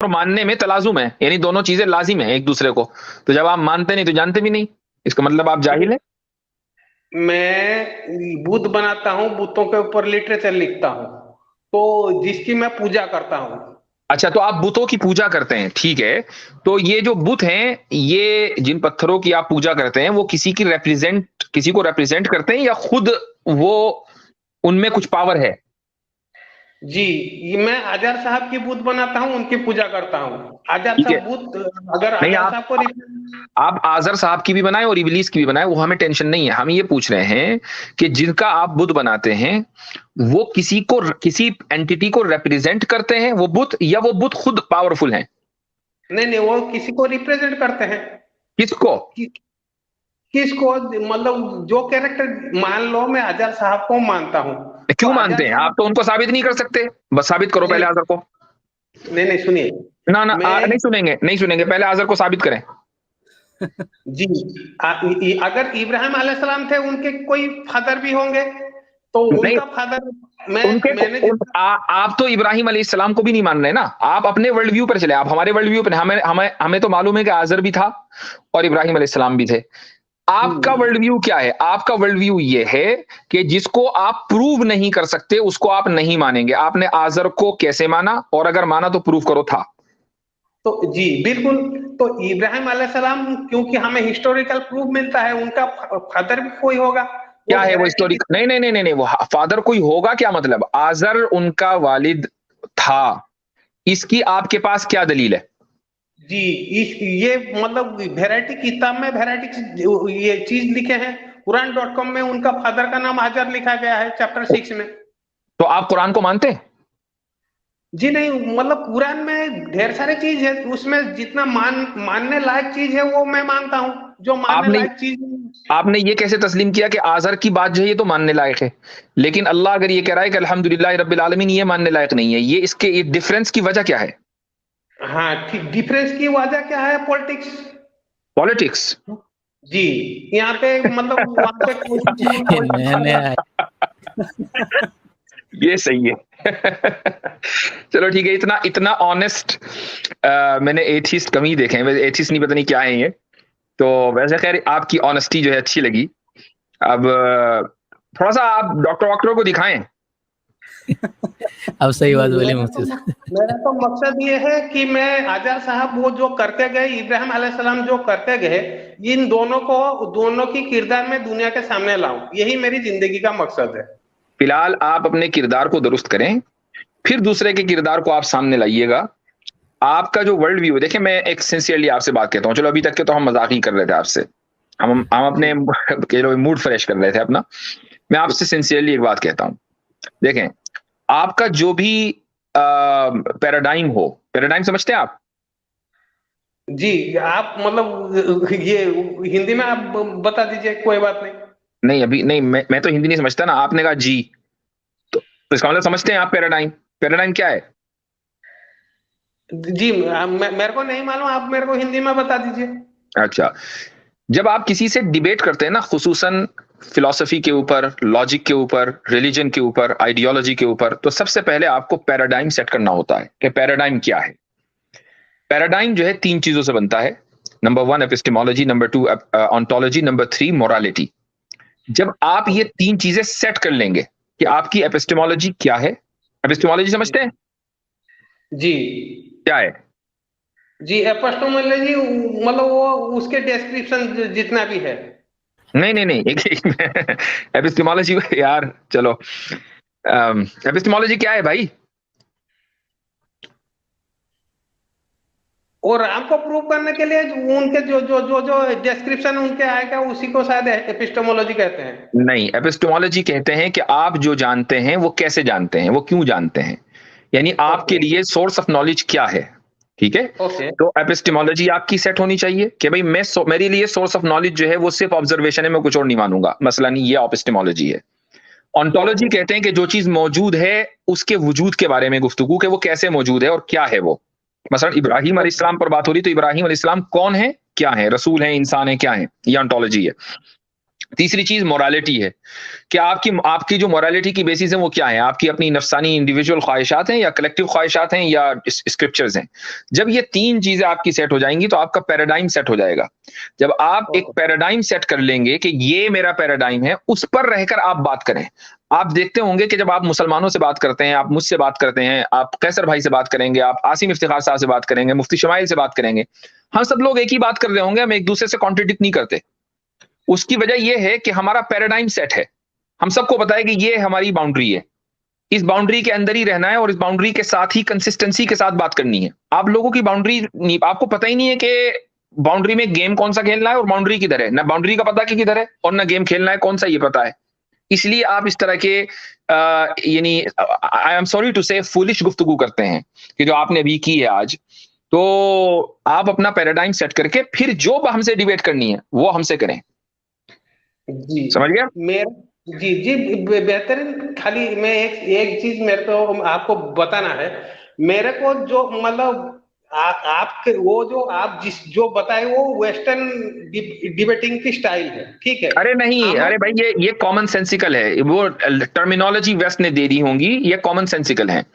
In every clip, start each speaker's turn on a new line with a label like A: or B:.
A: और मानने में तलाजुम है, यानी दोनों चीजें लाजिम है एक दूसरे को। तो जब आप मानते नहीं तो जानते भी नहीं, इसका मतलब आप जाहिल है।
B: मैं बुत बनाता हूँ, बुतों के ऊपर लिटरेचर लिखता हूँ, तो जिसकी मैं पूजा करता हूँ।
A: अच्छा, तो आप बुतों की पूजा करते हैं, ठीक है। तो ये जो बुत हैं, ये जिन पत्थरों की आप पूजा करते हैं, वो किसी को रिप्रेजेंट करते हैं, या खुद वो उनमें कुछ पावर है?
B: जी, ये मैं आजार साहब की बुत बनाता हूँ, उनकी पूजा करता हूँ। आजार
A: ठीक है।
B: साहब बुत, अगर
A: नहीं,
B: आजार साहब को
A: आप आजर साहब की भी बनाए और इबलीस की भी बनाए, वो हमें टेंशन नहीं है। हम ये पूछ रहे हैं कि जिनका आप बुत बनाते हैं, वो किसी एंटिटी को रिप्रेजेंट करते हैं वो बुत, या वो बुत खुद पावरफुल हैं?
B: नहीं नहीं, वो किसी को रिप्रेजेंट करते हैं।
A: किसको?
B: कि, किसको, मतलब जो कैरेक्टर, मान लो मैं आजार साहब को मानता हूँ, तो
A: क्यों
B: आजार
A: मानते हैं आप?
B: साहब,
A: तो उनको साबित नहीं कर सकते? बस साबित करो पहले
B: नहीं
A: आजर को।
B: नहीं नहीं, सुनिए।
A: ना ना,
B: मैं,
A: नहीं सुनेंगे, नहीं सुनेंगे, पहले आजर को साबित करें।
B: जी, अगर इब्राहिम अलैहिस्सलाम थे, उनके कोई फादर भी होंगे, तो
A: नहीं,
B: उनका फादर,
A: उनके
B: मैंने
A: आप तो इब्राहिम अलैहिस्सलाम को भी नहीं मान रहे ना। आप अपने वर्ल्ड व्यू पर चले, आप हमारे वर्ल्ड व्यू पर। हमें हमें हमें तो मालूम है कि आजर भी था और इब्राहिम अलैहिस्सलाम भी थे।
B: जी,
A: आपका वर्ल्ड व्यू क्या है? आपका वर्ल्ड व्यू ये है कि जिसको आप प्रूव नहीं कर सकते उसको आप नहीं मानेंगे। आपने आजर को कैसे माना, और अगर माना तो प्रूव करो था।
B: तो जी बिल्कुल। तो इब्राहिम अलैहिस्सलाम, क्योंकि हमें हिस्टोरिकल प्रूफ मिलता है, उनका फादर भी कोई होगा। वो
A: क्या है वो
B: वेराइटी की,
A: हिस्टोरिक? नहीं नहीं नहीं नहीं नहीं, वो फादर कोई होगा क्या मतलब? आजर उनका वालिद था, इसकी आपके पास क्या दलील है?
B: जी, ये मतलब वेराइटी किताब में वेराइटी ये चीज लिखे हैं। कुरान.com में उनका फादर का नाम हाजर लिखा गया है, चैप्टर 6 में।
A: तो आप कुरान को मानते हैं?
B: जी नहीं, मतलब कुरान में ढेर सारी चीज है, उसमें जितना मानने लायक चीज है वो मैं मानता हूँ। जो मानने
A: आपने
B: लायक चीज,
A: आपने ये कैसे तस्लीम किया कि आजर की बात जो है ये तो मानने लायक है, लेकिन अल्लाह अगर ये कह रहा है कि अल्हम्दुलिल्लाह रब्बिल आलमीन ये मानने लायक नहीं है, ये इसके ये डिफरेंस की वजह क्या है?
B: हाँ ठीक, डिफरेंस की वजह क्या है? पॉलिटिक्स।
A: पॉलिटिक्स?
B: जी, यहाँ पे मतलब वहां पे कोई
C: ये नया
B: पॉलिटिक्स।
C: नया
A: ये सही है। चलो ठीक है, इतना इतना ऑनेस्ट मैंने एथिस्ट कम ही देखे हैं। वैसे एथिस्ट नहीं, पता नहीं क्या है ये। तो वैसे खैर आपकी ऑनेस्टी जो है अच्छी लगी। अब थोड़ा सा आप डॉक्टर वॉक्टर को दिखाएं।
C: अब सही
B: जी,
C: बात बोली मुफ्ती साहब।
B: मेरा तो मकसद ये है कि मैं आजाद साहब वो जो करते गए, इब्राहिम अलैहिस्सलाम जो करते गए, इन दोनों की किरदार में दुनिया के सामने लाऊं, यही मेरी जिंदगी का मकसद है।
A: फिलहाल आप अपने किरदार को दुरुस्त करें, फिर दूसरे के किरदार को आप सामने लाइएगा। आपका जो वर्ल्ड व्यू है, देखिए मैं एक सिंसियरली आपसे बात कहता हूँ। चलो अभी तक के तो हम मजाक ही कर रहे थे आपसे, हम
B: जी
A: अपने मूड फ्रेश कर रहे थे अपना। मैं आपसे सिंसियरली एक बात कहता हूँ। देखें, आपका जो भी पैराडाइम हो, पैराडाइम समझते हैं आप?
B: जी, आप मतलब ये हिंदी में आप बता दीजिए, कोई बात नहीं।
A: नहीं अभी नहीं, मैं तो हिंदी नहीं समझता ना। आपने कहा जी, तो इसका मतलब समझते हैं आप पैराडाइम? पैराडाइम क्या है?
B: जी, मेरे को नहीं मालूम, आप मेरे को हिंदी में बता दीजिए।
A: अच्छा, जब आप किसी से डिबेट करते हैं ना, खुसूसन फिलॉसफी के ऊपर, लॉजिक के ऊपर, रिलीजन के ऊपर, आइडियोलॉजी के ऊपर, तो सबसे पहले आपको पैराडाइम सेट करना होता है कि पैराडाइम क्या है। पैराडाइम जो है तीन चीजों से बनता है। Number one epistemology, number two ontology, number three morality. जब आप ये तीन चीजें सेट कर लेंगे कि आपकी एपिस्टेमोलॉजी क्या है। एपिस्टेमोलॉजी समझते हैं
B: जी
A: क्या है?
B: जी, एपिस्टेमोलॉजी मतलब वो उसके डिस्क्रिप्शन जितना भी है।
A: नहीं नहीं नहीं, एक एपिस्टेमोलॉजी यार चलो, एपिस्टेमोलॉजी क्या है भाई?
B: और हमको प्रूव करने के लिए उनके जो डिस्क्रिप्शन उनके आएगा, उसी को शायद एपिस्टेमोलॉजी कहते हैं।
A: नहीं, एपिस्टेमोलॉजी कहते हैं कि आप जो जानते हैं वो कैसे जानते हैं, वो क्यों जानते हैं, यानी आपके
B: ओके
A: लिए सोर्स ऑफ नॉलेज क्या है। ठीक है।
B: ओके।
A: तो एपिस्टेमोलॉजी आपकी सेट होनी चाहिए कि भाई मेरे लिए सोर्स ऑफ नॉलेज जो है वो सिर्फ ऑब्जर्वेशन है, मैं कुछ और नहीं मानूंगा, मसलन ये एपिस्टेमोलॉजी है। ऑन्टोलॉजी
B: ओके
A: कहते हैं कि जो चीज मौजूद है उसके वजूद के बारे में गुफ्तगू, कि वो कैसे मौजूद है और क्या है वो। मसलन इब्राहिम
B: ओके।
A: अलैहिस्सलाम पर बात हो रही, तो इब्राहिम अलैहिस्सलाम कौन है, क्या है, रसूल है, इंसान है, क्या है, ये ऑन्टोलॉजी है। तीसरी चीज मोरालिटी है कि आपकी जो मोरालिटी की बेसिस है वो क्या है, आपकी अपनी नफसानी इंडिविजुअल ख्वाहिशात हैं या कलेक्टिव ख्वाहिशात हैं या स्क्रिप्चर्स हैं। जब ये तीन चीजें आपकी सेट हो जाएंगी तो आपका पैराडाइम सेट हो जाएगा। जब आप एक पैराडाइम सेट कर लेंगे कि ये मेरा पैराडाइम है, उस पर रहकर आप बात करें। आप देखते होंगे कि जब आप मुसलमानों से बात करते हैं, आप मुझसे बात करते हैं, आप कैसर भाई से बात करेंगे, आप आसिम इफ्तिखार साहब से बात करेंगे, मुफ्ती शमाइल से बात करेंगे, हम सब लोग एक ही बात कर रहे होंगे, हम एक दूसरे से कॉन्ट्रडिक्ट नहीं करते। उसकी वजह यह है कि हमारा पैराडाइम सेट है। हम सबको पता है कि ये हमारी बाउंड्री है, इस बाउंड्री के अंदर ही रहना है और इस बाउंड्री के साथ ही कंसिस्टेंसी के साथ बात करनी है। आप लोगों की बाउंड्री नहीं, आपको पता ही नहीं है कि बाउंड्री में गेम कौन सा खेलना है और बाउंड्री किधर है, ना बाउंड्री का पता कि किधर है और ना गेम खेलना है कौन सा, ये पता है। इसलिए आप इस तरह के यानी आई एम सॉरी टू से फूलिश गुफ्तगू करते हैं कि जो आपने अभी की है आज। तो आप अपना पैराडाइम सेट करके फिर जो हमसे डिबेट करनी है वो हमसे करें।
B: जी
A: समझ गया?
B: जी जी बेहतरीन। खाली मैं एक चीज मेरे को आपको बताना है। मेरे को जो मतलब आपके वो जो आप जो बताए वो वेस्टर्न डिबेटिंग की स्टाइल है, ठीक है?
A: अरे नहीं, अरे भाई ये कॉमन सेंसिकल है, वो टर्मिनोलॉजी वेस्ट ने दे दी होंगी, ये कॉमन सेंसिकल है।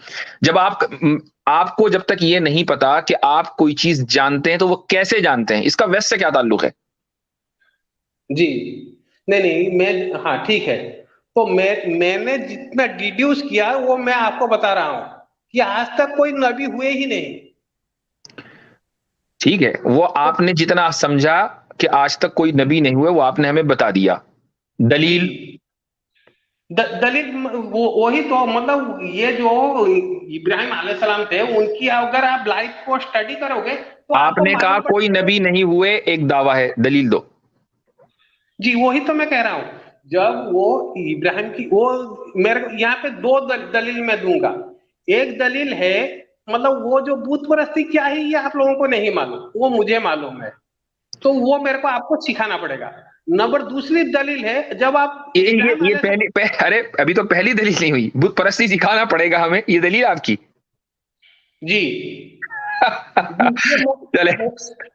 A: जब आपको जब तक ये नहीं पता कि आप कोई चीज जानते हैं तो वो कैसे जानते हैं, इसका वेस्ट से क्या ताल्लुक है?
B: जी नहीं मैं, हाँ ठीक है। तो मैंने जितना डिड्यूस किया वो मैं आपको बता रहा हूं कि आज तक कोई नबी हुए ही नहीं।
A: ठीक है, वो आपने जितना समझा कि आज तक कोई नबी नहीं हुए वो आपने हमें बता दिया। दलील
B: दलित वही तो मतलब ये जो इब्राहिम अलैहिस्सलाम थे उनकी अगर आप लाइफ को स्टडी करोगे तो
A: आपने कहा कोई नबी नहीं हुए, एक दावा है, दलील दो।
B: जी वही तो मैं कह रहा हूं। जब वो इब्राहिम की वो मेरे को यहाँ पे दो दलील मैं दूंगा। एक दलील है मतलब वो जो बुत परस्ती क्या है ये आप लोगों को नहीं मालूम, वो मुझे मालूम है, तो वो मेरे को आपको सिखाना पड़ेगा। नंबर दूसरी दलील है जब आप
A: ये अरे अभी तो पहली दलील नहीं हुई, बुत परस्ती सिखाना पड़ेगा हमें, ये दलील आपकी।
B: जी
A: चले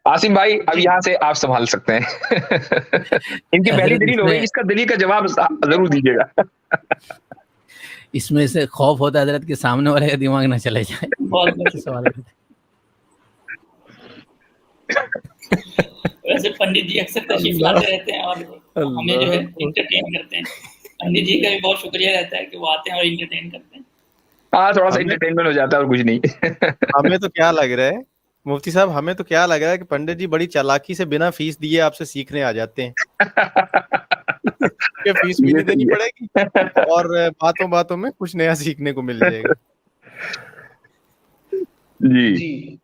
A: आसिम भाई, अब यहाँ से आप संभाल सकते हैं। इनकी पहली दलील हो गई, इसका दलील का जवाब जरूर दीजिएगा।
C: इसमें से खौफ होता है हजरत के सामने वाले का दिमाग ना चले जाए।
D: वैसे पंडित जी अक्सर तशरीफ लाते रहते हैं और हमें जो है इंटरटेन करते हैं। पंडित जी का भी बहुत शुक्रिया रहता है कि वो आते हैं और इंटरटेन करते हैं।
A: हाँ, थोड़ा सा इंटरटेनमेंट हो जाता है और कुछ नहीं।
E: हमें तो क्या लग रहा है मुफ्ती साहब, हमें तो क्या लग रहा है कि पंडित जी बड़ी चालाकी से बिना फीस दिए आपसे सीखने आ जाते हैं। कि फीस भी नहीं देनी पड़ेगी और बातों बातों में कुछ नया सीखने को मिल जाएगा।
A: जी
B: जी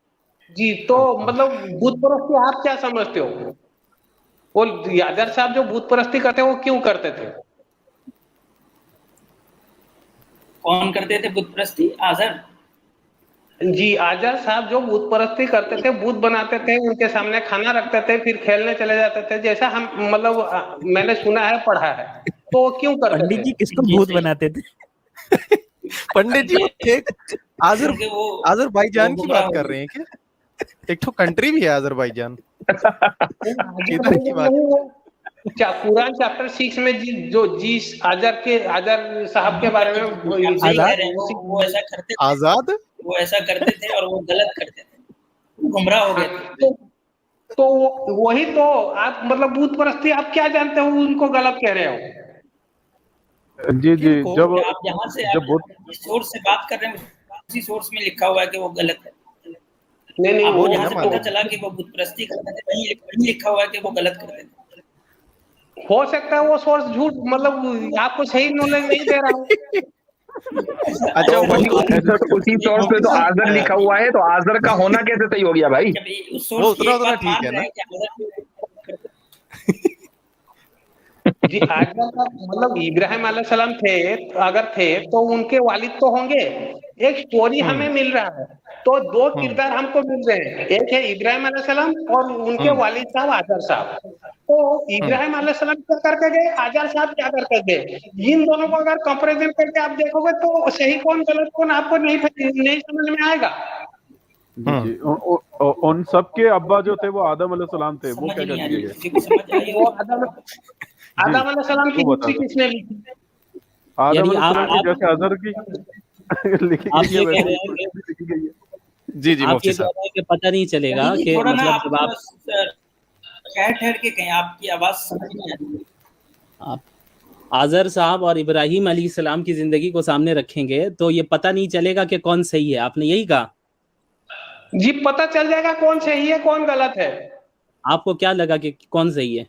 B: जी। तो मतलब भूत परस्ती आप क्या समझते हो? वो यादर साहब जो भूत परस्ती करते हैं वो क्यों करते थे?
D: कौन करते थे भूत परस्ती? आजर
B: जी, आजर साहब जो भूत परस्ती करते थे, भूत बनाते थे, उनके सामने खाना रखते थे, फिर खेलने चले जाते थे, जैसा हम मतलब मैंने सुना है, पढ़ा है। तो वो क्यों करते थे?
C: पंडित जी किसको भूत बनाते थे?
E: पंडित जी आजरबाईजान की बात कर रहे हैं क्या? एक तो कंट्री भी है आजरबाईजान।
B: कुरान चैप्टर 6 में जो आजर साहब के बारे में
D: वो ऐसा करते थे,
E: आजाद
D: वो ऐसा करते थे और वो गलत करते थे, गुमराह हो गए थे।
B: तो वही तो आप मतलब भूत परस्ती आप क्या जानते हो उनको गलत कह रहे हो?
F: जी जी, जब
D: आप जहाँ से सोर्स से बात कर रहे हैं उसी सोर्स में लिखा हुआ है कि वो गलत है।
B: नहीं
D: वो जहाँ से पता चला कि वो भूत परस्ती करते थे वहीं लिखा हुआ है कि वो गलत करते थे।
B: हो सकता है वो सोर्स झूठ, मतलब आपको सही नॉलेज नहीं दे रहा हूँ।
E: अच्छा,
A: उसी सोर्स पे तो आजर लिखा हुआ है, तो आजर का होना कैसे सही हो गया भाई?
E: वो उतना ठीक है ना।
B: जी, आजर का मतलब इब्राहिम अलैहिस्सलाम थे, अगर थे तो उनके वालिद तो होंगे। एक स्टोरी हमें मिल रहा है, तो दो किरदार हमको मिल रहे हैं, एक है इब्राहिम अलैहिस्सलाम और उनके वालिद साहब आजर साहब। तो इब्राहिम अलैहिस्सलाम क्या करके गए, आजर साहब क्या करके गए, इन दोनों को अगर कंपैरिजन करके आप देखोगे तो सही कौन गलत कौन आपको नहीं समझ में आएगा।
F: जी, उन सब के अब्बा जो थे वो आदम अलैहिस्सलाम थे, वो क्या कर दिए गए?
B: आदम अलैहिस्सलाम की
F: वो
B: हिस्ट्री
F: बता दो।
B: किसने लिखी?
F: आदम
G: यानी आप
F: अलैहिस्सलाम की जैसे अजहर की लिखी
G: आप
F: गई है
G: ये कह
F: वैसे
G: रहे
F: ही
G: हैं कि
F: कुरान भी लिखी गई है।
E: जी जी
G: आप
E: मुफ्ती
G: ये कह
E: साहब।
G: रहे हैं कि पता नहीं चलेगा
D: यानी
G: कि
D: थोड़ा ना
G: मतलब
D: आप
G: जब आप
D: ठहर के कहें, आपकी आवाज समझ नहीं आ रही।
G: आप आजर साहब और इब्राहिम अलैहिस्सलाम की जिंदगी को सामने रखेंगे तो ये पता नहीं चलेगा कि कौन सही है, आपने यही कहा?
B: जी पता चल जाएगा कौन सही है कौन गलत है।
G: आपको क्या लगा कि कौन सही है?